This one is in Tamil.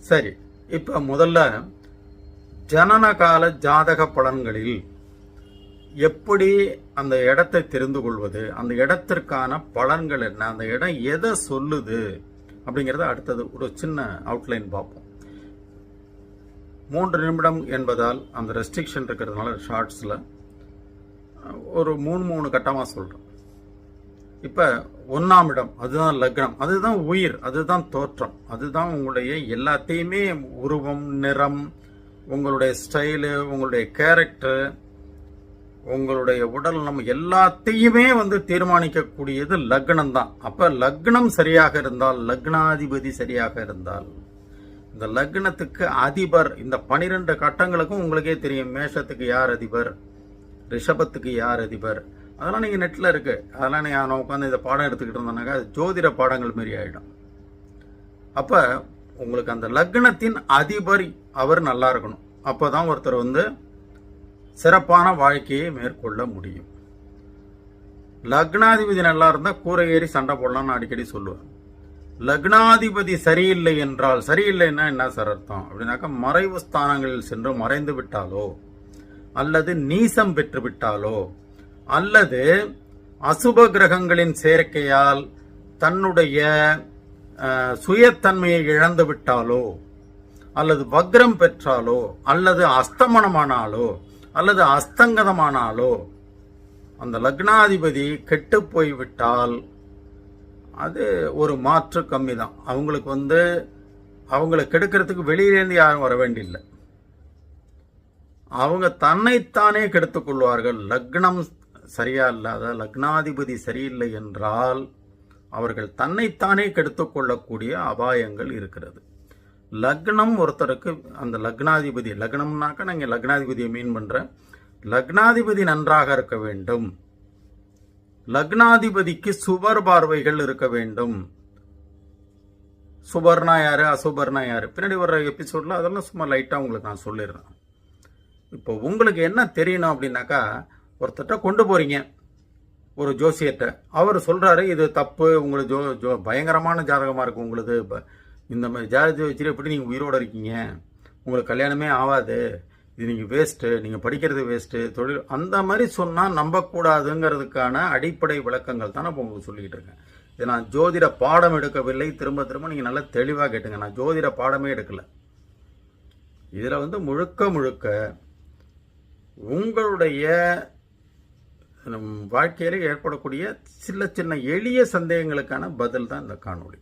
சரி, இப்ப முதல்ல ஜனனகால ஜாதக பலன்களில் எப்படி அந்த இடத்தை தெரிந்து கொள்வது, அந்த இடத்திற்கான பலன்கள் என்ன, அந்த இடம் எதை சொல்லுது அப்படிங்கிறத அடுத்தது ஒரு சின்ன அவுட்லைன் பார்ப்போம். 3 நிமிடம் என்பதால் அந்த ரெஸ்ட்ரிக்ஷன் இருக்கிறதுனால ஷார்ட்ஸில் ஒரு 3 கட்டமாக சொல்கிறேன். இப்போ 1ஆம் இடம், அதுதான் லக்னம், அதுதான் உயிர், அதுதான் தோற்றம், அதுதான் உங்களுடைய எல்லாத்தையுமே உருவம், நிறம், உங்களுடைய ஸ்டைலு, உங்களுடைய கேரக்டர், உங்களுடைய உடல், நம்ம எல்லாத்தையுமே தீர்மானிக்கக்கூடியது லக்னம் தான். அப்ப லக்னம் சரியாக இருந்தால், லக்னாதிபதி சரியாக இருந்தால், இந்த லக்னத்துக்கு அதிபர், இந்த 12 கட்டங்களுக்கும் உங்களுக்கே தெரியும். மேஷத்துக்கு யார் அதிபர், ரிஷபத்துக்கு யார் அதிபர், அதெல்லாம் நீங்க நெட்ல இருக்கு. அதெல்லாம் நான் உட்காந்து இந்த பாடம் எடுத்துக்கிட்டு இருந்தேனாக்கா ஜோதிட பாடங்கள் மாரி ஆயிடும். அப்ப உங்களுக்கு அந்த லக்னத்தின் அதிபர் அவர் நல்லா இருக்கணும். அப்பதான் ஒருத்தர் சிறப்பான வாழ்க்கையை மேற்கொள்ள முடியும். லக்னாதிபதி நல்லா இருந்தா கூரை ஏறி சண்டை போடலாம்னு அடிக்கடி சொல்லுவேன். லக்னாதிபதி சரியில்லை என்றால், சரியில்லைன்னா என்ன சார் அர்த்தம் அப்படின்னாக்கா, மறைவு ஸ்தானங்களில் சென்று மறைந்து விட்டாலோ, அல்லது நீசம் பெற்று விட்டாலோ, அல்லது அசுப கிரகங்களின் சேர்க்கையால் தன்னுடைய சுயத்தன்மையை இழந்து விட்டாலோ, அல்லது வக்ரம் பெற்றாலோ, அல்லது அஸ்தமனமானாலோ, அல்லது அஸ்தங்கதமானாலோ, அந்த லக்னாதிபதி கெட்டு போய்விட்டால் அது ஒரு மாற்று கம்மி தான். அவங்களுக்கு அவங்களை கெடுக்கிறதுக்கு வெளியிலேருந்து யாரும் வர வேண்டியில்லை. அவங்க தன்னைத்தானே கெடுத்துக் கொள்வார்கள். லக்னம் சரியா இல்லாத, லக்னாதிபதி சரியில்லை என்றால் அவர்கள் தன்னைத்தானே கெடுத்துக் கொள்ளக்கூடிய அபாயங்கள் இருக்கிறது. லக்னம் ஒருத்தருக்கு அந்த லக்னாதிபதி, லக்னம்னாக்க நாங்கள் லக்னாதிபதியை மீன் பண்றேன், லக்னாதிபதி நன்றாக இருக்க வேண்டும். லக்னாதிபதிக்கு சுபர் பார்வைகள் இருக்க வேண்டும். சுபர்னா யாரு, அசுபர்னா யாரு, பின்னாடி வர்ற எபிசோட்ல அதெல்லாம் சும்மா லைட்டா உங்களுக்கு நான் சொல்லிடுறேன். இப்போ உங்களுக்கு என்ன தெரியணும் அப்படின்னாக்கா, ஒருத்தட்ட கொண்டு போறீங்க ஒரு ஜோசியத்தை, அவர் சொல்றாரு இது தப்பு, உங்களுக்கு பயங்கரமான ஜாதகமா இருக்கு, உங்களுக்கு இந்த மாதிரி ஜாதகத்தை வச்சுட்டு எப்படி நீங்கள் உயிரோடு இருக்கீங்க, உங்களுக்கு கல்யாணமே ஆகாது, இது நீங்கள் வேஸ்ட்டு, நீங்கள் படிக்கிறது வேஸ்ட்டு, தொழில், அந்த மாதிரி சொன்னால் நம்பக்கூடாதுங்கிறதுக்கான அடிப்படை விளக்கங்கள் தான் நான் உங்களுக்கு சொல்லிக்கிட்டு இருக்கேன். இது நான் ஜோதிட பாடம் எடுக்கவில்லை. திரும்ப திரும்ப நீங்கள் நல்லா தெளிவாக கேட்டுங்க, நான் ஜோதிட பாடமே எடுக்கலை. இதில் முழுக்க முழுக்க உங்களுடைய வாழ்க்கையில் ஏற்படக்கூடிய சின்ன சின்ன எளிய சந்தேகங்களுக்கான பதில் தான் இந்த காணொளி.